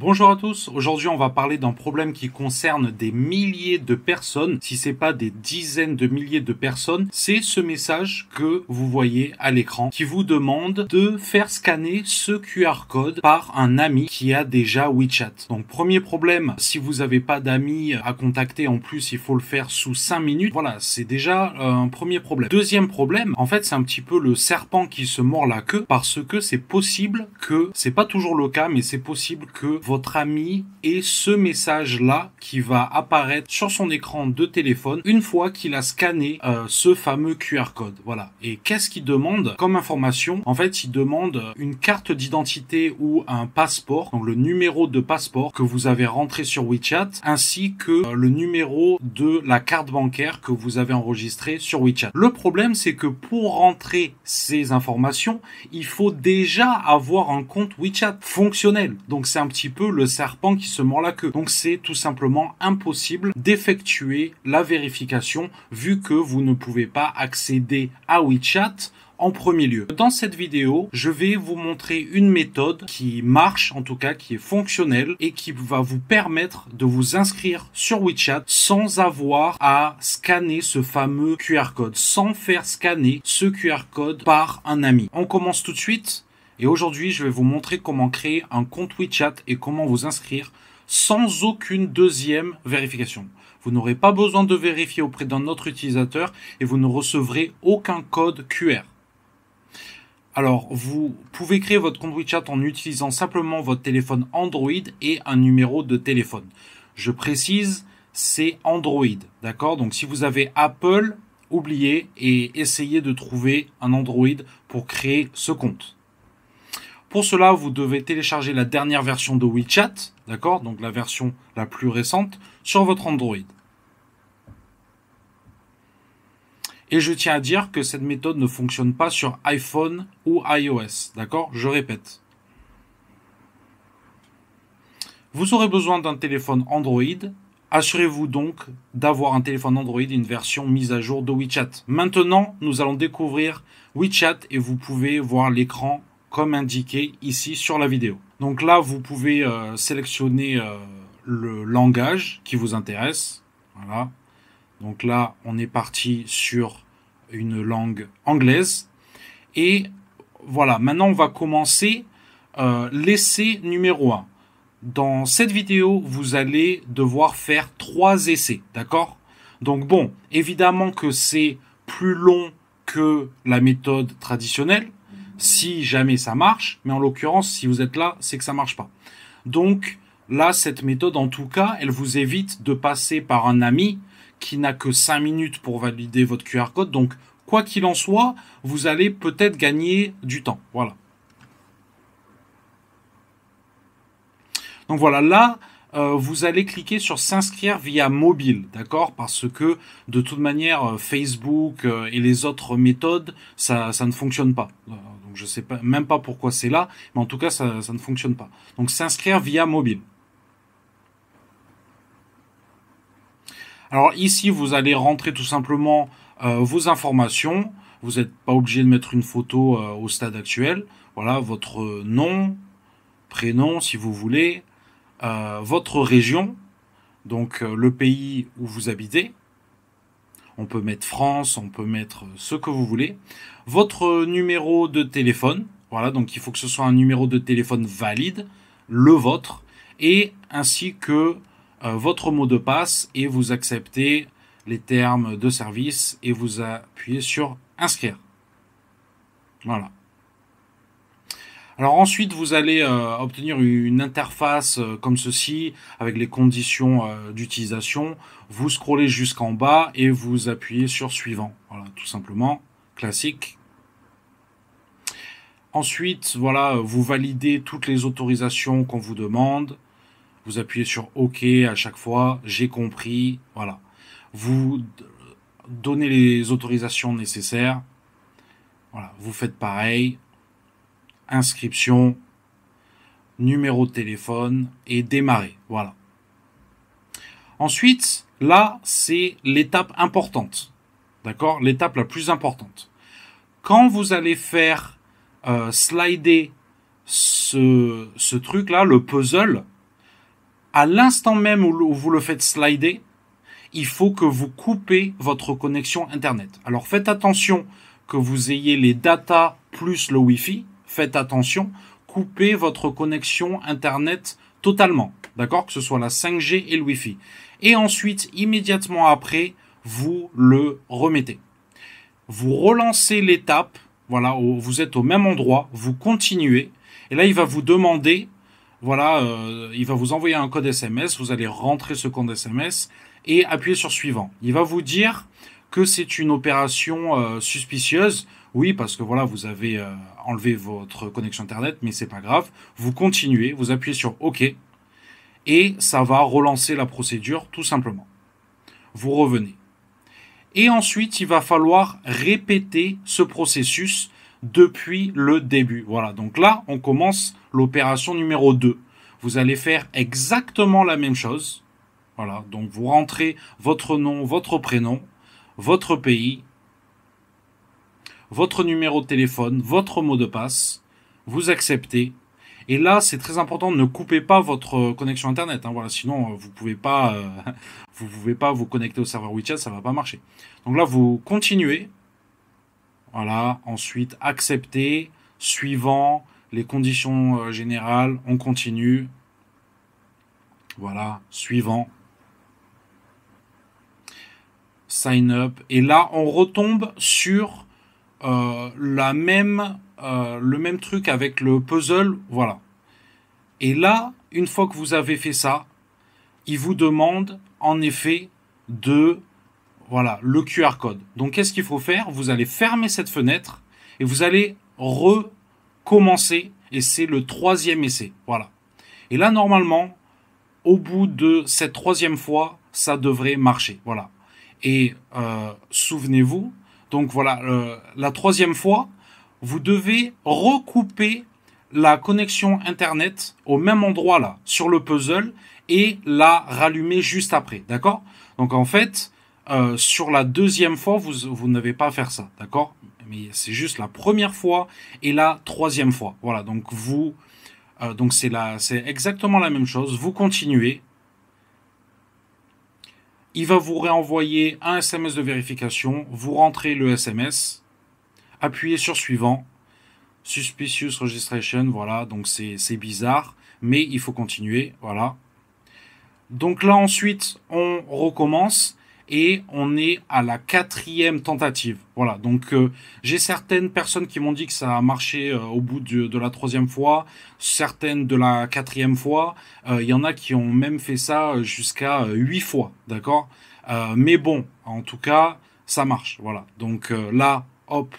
Bonjour à tous, aujourd'hui on va parler d'un problème qui concerne des milliers de personnes, si c'est pas des dizaines de milliers de personnes. C'est ce message que vous voyez à l'écran qui vous demande de faire scanner ce QR code par un ami qui a déjà WeChat. Donc premier problème, si vous n'avez pas d'amis à contacter, en plus il faut le faire sous 5 minutes, voilà, c'est déjà un premier problème. Deuxième problème, en fait c'est un petit peu le serpent qui se mord la queue, parce que c'est possible que, c'est pas toujours le cas, mais c'est possible que votre ami ait ce message-là qui va apparaître sur son écran de téléphone une fois qu'il a scanné ce fameux QR code. Voilà. Et qu'est-ce qu'il demande comme information? En fait, il demande une carte d'identité ou un passeport, donc le numéro de passeport que vous avez rentré sur WeChat, ainsi que le numéro de la carte bancaire que vous avez enregistré sur WeChat. Le problème, c'est que pour rentrer ces informations, il faut déjà avoir un compte WeChat fonctionnel. Donc c'est un petit peu le serpent qui se mord la queue. Donc c'est tout simplement impossible d'effectuer la vérification vu que vous ne pouvez pas accéder à WeChat en premier lieu. Dans cette vidéo, je vais vous montrer une méthode qui marche, en tout cas qui est fonctionnelle et qui va vous permettre de vous inscrire sur WeChat sans avoir à scanner ce fameux QR code, sans faire scanner ce QR code par un ami. On commence tout de suite. Et aujourd'hui, je vais vous montrer comment créer un compte WeChat et comment vous inscrire sans aucune deuxième vérification. Vous n'aurez pas besoin de vérifier auprès d'un autre utilisateur et vous ne recevrez aucun code QR. Alors, vous pouvez créer votre compte WeChat en utilisant simplement votre téléphone Android et un numéro de téléphone. Je précise, c'est Android, d'accord? Donc, si vous avez Apple, oubliez et essayez de trouver un Android pour créer ce compte. Pour cela, vous devez télécharger la dernière version de WeChat, d'accord? Donc la version la plus récente sur votre Android. Et je tiens à dire que cette méthode ne fonctionne pas sur iPhone ou iOS, d'accord? Je répète. Vous aurez besoin d'un téléphone Android. Assurez-vous donc d'avoir un téléphone Android et une version mise à jour de WeChat. Maintenant, nous allons découvrir WeChat et vous pouvez voir l'écran comme indiqué ici sur la vidéo. Donc là, vous pouvez sélectionner le langage qui vous intéresse. Voilà. Donc là, on est parti sur une langue anglaise. Et voilà, maintenant on va commencer l'essai numéro 1. Dans cette vidéo, vous allez devoir faire 3 essais, d'accord? Donc bon, évidemment que c'est plus long que la méthode traditionnelle, si jamais ça marche, mais en l'occurrence, si vous êtes là, c'est que ça marche pas. Donc là, cette méthode, en tout cas, elle vous évite de passer par un ami qui n'a que 5 minutes pour valider votre QR code. Donc, quoi qu'il en soit, vous allez peut-être gagner du temps. Voilà. Donc voilà, là, vous allez cliquer sur s'inscrire via mobile, d'accord? Parce que de toute manière, Facebook et les autres méthodes, ça ne fonctionne pas. Donc je sais pas, même pas pourquoi c'est là, mais en tout cas, ça ne fonctionne pas. Donc s'inscrire via mobile. Alors ici, vous allez rentrer tout simplement vos informations. Vous n'êtes pas obligé de mettre une photo au stade actuel. Voilà, votre nom, prénom si vous voulez. Votre région, donc le pays où vous habitez. On peut mettre France, on peut mettre ce que vous voulez. Votre numéro de téléphone, voilà, donc il faut que ce soit un numéro de téléphone valide, le vôtre, et ainsi que votre mot de passe, et vous acceptez les termes de service et vous appuyez sur inscrire. Voilà. Alors ensuite, vous allez obtenir une interface comme ceci, avec les conditions d'utilisation. Vous scrollez jusqu'en bas et vous appuyez sur suivant. Voilà, tout simplement, classique. Ensuite, voilà, vous validez toutes les autorisations qu'on vous demande. Vous appuyez sur OK à chaque fois, j'ai compris, voilà. Vous donnez les autorisations nécessaires. Voilà, vous faites pareil. Inscription, numéro de téléphone et démarrer. Voilà. Ensuite, là, c'est l'étape importante. D'accord? L'étape la plus importante. Quand vous allez faire slider ce truc-là, le puzzle, à l'instant même où vous le faites slider, il faut que vous coupez votre connexion Internet. Alors faites attention que vous ayez les data plus le Wi-Fi. Faites attention, coupez votre connexion Internet totalement. D'accord? Que ce soit la 5G et le Wi-Fi. Et ensuite, immédiatement après, vous le remettez. Vous relancez l'étape. Voilà, vous êtes au même endroit. Vous continuez. Et là, il va vous demander, voilà, il va vous envoyer un code SMS. Vous allez rentrer ce code SMS et appuyer sur suivant. Il va vous dire que c'est une opération suspicieuse. Oui, parce que voilà, vous avez enlevé votre connexion Internet, mais c'est pas grave. Vous continuez, vous appuyez sur OK et ça va relancer la procédure tout simplement. Vous revenez. Et ensuite, il va falloir répéter ce processus depuis le début. Voilà, donc là, on commence l'opération numéro 2. Vous allez faire exactement la même chose. Voilà, donc vous rentrez votre nom, votre prénom, votre pays, votre numéro de téléphone, votre mot de passe, vous acceptez. Et là, c'est très important, ne coupez pas votre connexion Internet. Voilà, sinon, vous pouvez pas vous connecter au serveur WeChat, ça va pas marcher. Donc là, vous continuez. Voilà, ensuite, accepter, suivant les conditions générales, on continue. Voilà, suivant. Sign up. Et là, on retombe sur le même truc avec le puzzle. Voilà. Et là, une fois que vous avez fait ça, il vous demande en effet voilà, le QR code. Donc, qu'est-ce qu'il faut faire? Vous allez fermer cette fenêtre et vous allez recommencer. Et c'est le 3e essai. Voilà. Et là, normalement, au bout de cette 3e fois, ça devrait marcher. Voilà. Et souvenez-vous, donc voilà, la 3e fois, vous devez recouper la connexion Internet au même endroit là, sur le puzzle, et la rallumer juste après, d'accord? Donc en fait, sur la 2e fois, vous n'avez pas à faire ça, d'accord? Mais c'est juste la 1re fois et la 3e fois. Voilà, donc donc c'est exactement la même chose. Vous continuez. Il va vous réenvoyer un SMS de vérification. Vous rentrez le SMS. Appuyez sur suivant. Suspicious registration. Voilà, donc c'est bizarre. Mais il faut continuer. Voilà. Donc là, ensuite, on recommence. Et on est à la 4e tentative. Voilà, donc j'ai certaines personnes qui m'ont dit que ça a marché au bout de la 3e fois, certaines de la 4e fois. Il y en a qui ont même fait ça jusqu'à 8 fois, d'accord? Mais bon, en tout cas, ça marche. Voilà, donc là, hop,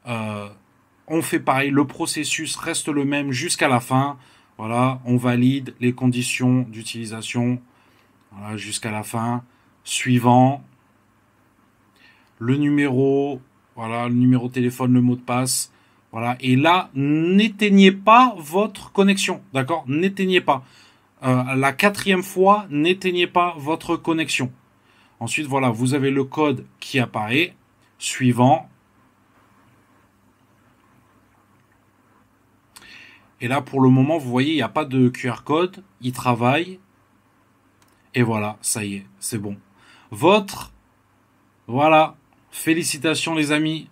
on fait pareil. Le processus reste le même jusqu'à la fin. Voilà, on valide les conditions d'utilisation voilà, jusqu'à la fin. Suivant, le numéro, voilà, le numéro de téléphone, le mot de passe, voilà. Et là, n'éteignez pas votre connexion, d'accord? N'éteignez pas. La 4e fois, n'éteignez pas votre connexion. Ensuite, voilà, vous avez le code qui apparaît. Suivant. Et là, pour le moment, vous voyez, il n'y a pas de QR code. Il travaille. Et voilà, ça y est, c'est bon. Voilà, félicitations les amis.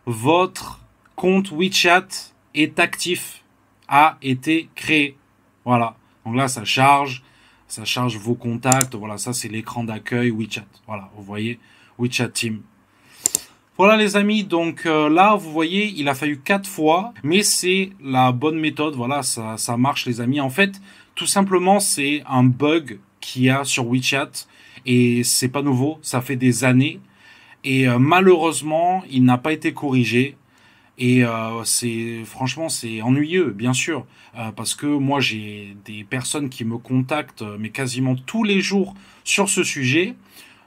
Votre compte WeChat est actif, a été créé. Voilà, donc là, ça charge vos contacts. Voilà, ça, c'est l'écran d'accueil WeChat. Voilà, vous voyez, WeChat Team. Voilà les amis, donc là vous voyez il a fallu 4 fois, mais c'est la bonne méthode, voilà ça marche les amis. En fait tout simplement c'est un bug qu'il y a sur WeChat et c'est pas nouveau, ça fait des années et malheureusement il n'a pas été corrigé et franchement c'est ennuyeux bien sûr parce que moi j'ai des personnes qui me contactent mais quasiment tous les jours sur ce sujet.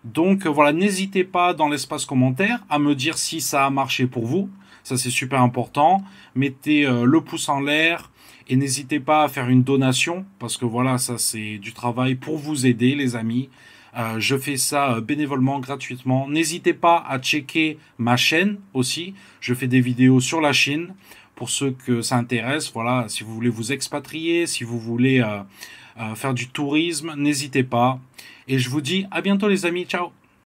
Donc voilà, n'hésitez pas dans l'espace commentaire à me dire si ça a marché pour vous. Ça c'est super important. Mettez le pouce en l'air et n'hésitez pas à faire une donation parce que voilà, ça c'est du travail pour vous aider les amis. Je fais ça bénévolement, gratuitement. N'hésitez pas à checker ma chaîne aussi. Je fais des vidéos sur la Chine pour ceux que ça intéresse. Voilà, si vous voulez vous expatrier, si vous voulez faire du tourisme, n'hésitez pas. Et je vous dis à bientôt les amis, ciao.